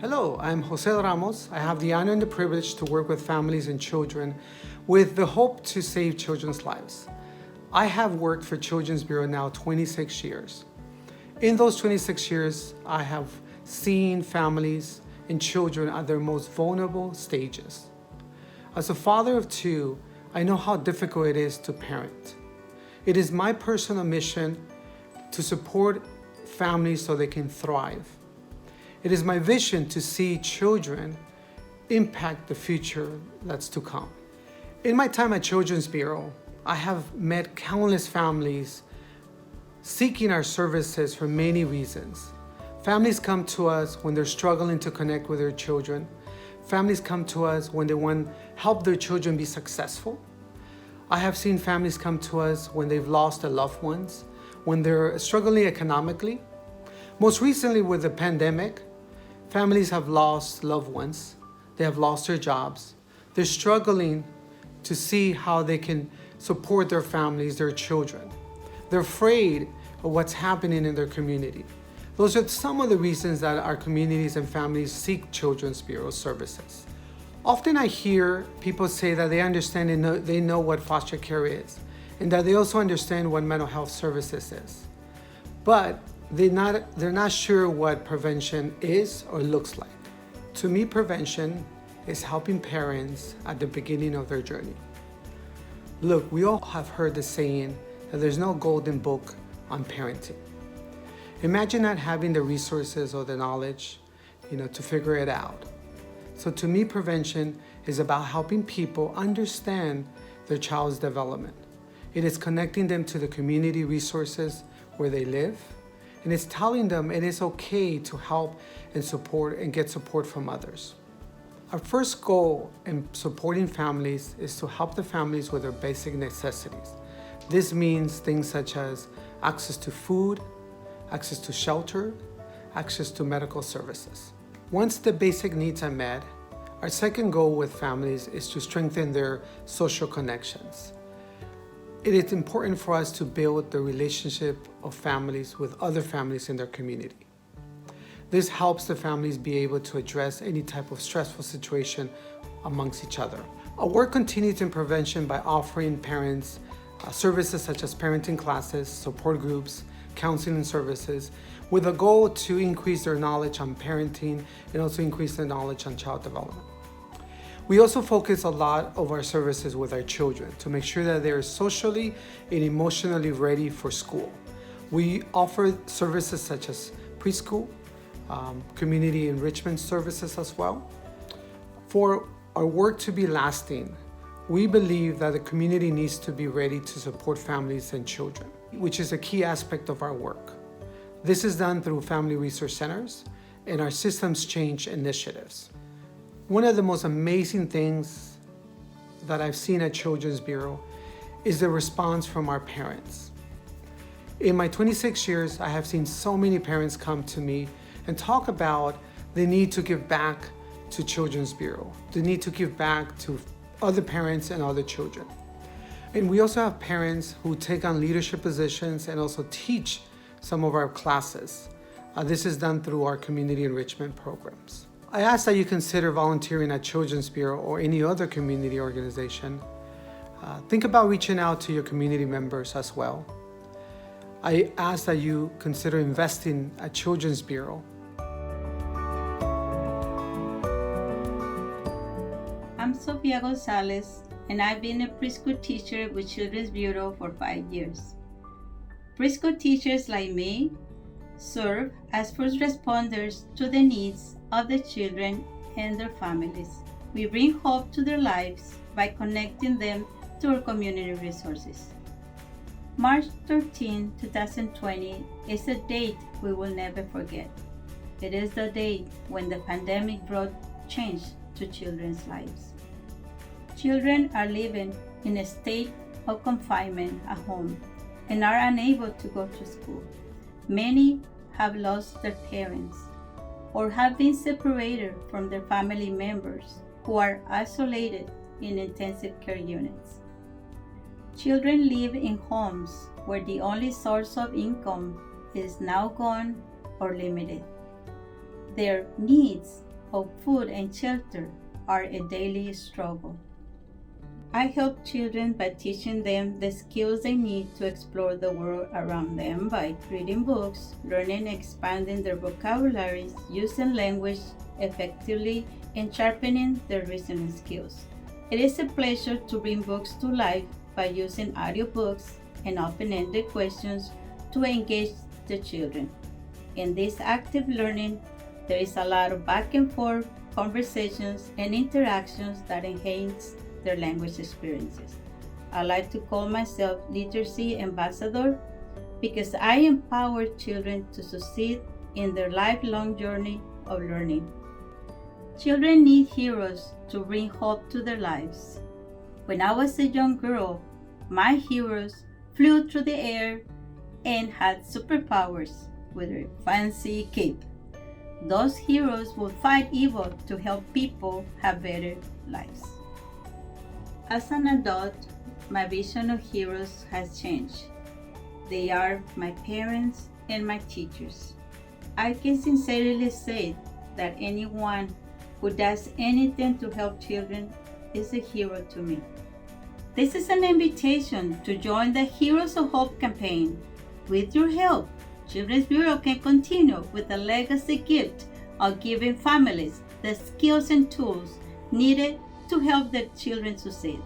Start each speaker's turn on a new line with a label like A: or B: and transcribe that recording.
A: Hello, I'm Jose Ramos. I have the honor and the privilege to work with families and children with the hope to save children's lives. I have worked for Children's Bureau now 26 years. In those 26 years, I have seen families and children at their most vulnerable stages. As a father of two, I know how difficult it is to parent. It is my personal mission to support families so they can thrive. It is my vision to see children impact the future that's to come. In my time at Children's Bureau, I have met countless families seeking our services for many reasons. Families come to us when they're struggling to connect with their children. Families come to us when they want to help their children be successful. I have seen families come to us when they've lost their loved ones, when they're struggling economically. Most recently with the pandemic, families have lost loved ones. They have lost their jobs. They're struggling to see how they can support their families, their children. They're afraid of what's happening in their community. Those are some of the reasons that our communities and families seek Children's Bureau services. Often I hear people say that they understand and they know what foster care is, and that they also understand what mental health services is. But they're not sure what prevention is or looks like. To me, prevention is helping parents at the beginning of their journey. Look, we all have heard the saying that there's no golden book on parenting. Imagine not having the resources or the knowledge, to figure it out. So to me, prevention is about helping people understand their child's development. It is connecting them to the community resources where they live, and it's telling them it is okay to help and support and get support from others. Our first goal in supporting families is to help the families with their basic necessities. This means things such as access to food, access to shelter, access to medical services. Once the basic needs are met, our second goal with families is to strengthen their social connections. It is important for us to build the relationship of families with other families in their community. This helps the families be able to address any type of stressful situation amongst each other. Our work continues in prevention by offering parents services such as parenting classes, support groups, counseling services, with a goal to increase their knowledge on parenting and also increase their knowledge on child development. We also focus a lot of our services with our children to make sure that they're socially and emotionally ready for school. We offer services such as preschool, community enrichment services as well. For our work to be lasting, we believe that the community needs to be ready to support families and children, which is a key aspect of our work. This is done through family resource centers and our systems change initiatives. One of the most amazing things that I've seen at Children's Bureau is the response from our parents. In my 26 years, I have seen so many parents come to me and talk about the need to give back to Children's Bureau, the need to give back to other parents and other children. And we also have parents who take on leadership positions and also teach some of our classes. This is done through our community enrichment programs. I ask that you consider volunteering at Children's Bureau or any other community organization. Think about reaching out to your community members as well. I ask that you consider investing at Children's Bureau.
B: I'm Sofia Gonzalez, and I've been a preschool teacher with Children's Bureau for 5 years. Preschool teachers like me serve as first responders to the needs of the children and their families. We bring hope to their lives by connecting them to our community resources. March 13, 2020 is a date we will never forget. It is the date when the pandemic brought change to children's lives. Children are living in a state of confinement at home and are unable to go to school. Many have lost their parents or have been separated from their family members who are isolated in intensive care units. Children live in homes where the only source of income is now gone or limited. Their needs of food and shelter are a daily struggle. I help children by teaching them the skills they need to explore the world around them by reading books, learning and expanding their vocabularies, using language effectively, and sharpening their reasoning skills. It is a pleasure to bring books to life by using audiobooks and open-ended questions to engage the children. In this active learning, there is a lot of back and forth conversations and interactions that enhance their language experiences. I like to call myself literacy ambassador because I empower children to succeed in their lifelong journey of learning. Children need heroes to bring hope to their lives. When I was a young girl, my heroes flew through the air and had superpowers with a fancy cape. Those heroes would fight evil to help people have better lives. As an adult, my vision of heroes has changed. They are my parents and my teachers. I can sincerely say that anyone who does anything to help children is a hero to me. This is an invitation to join the Heroes of Hope campaign. With your help, Children's Bureau can continue with the legacy gift of giving families the skills and tools needed to help their children succeed.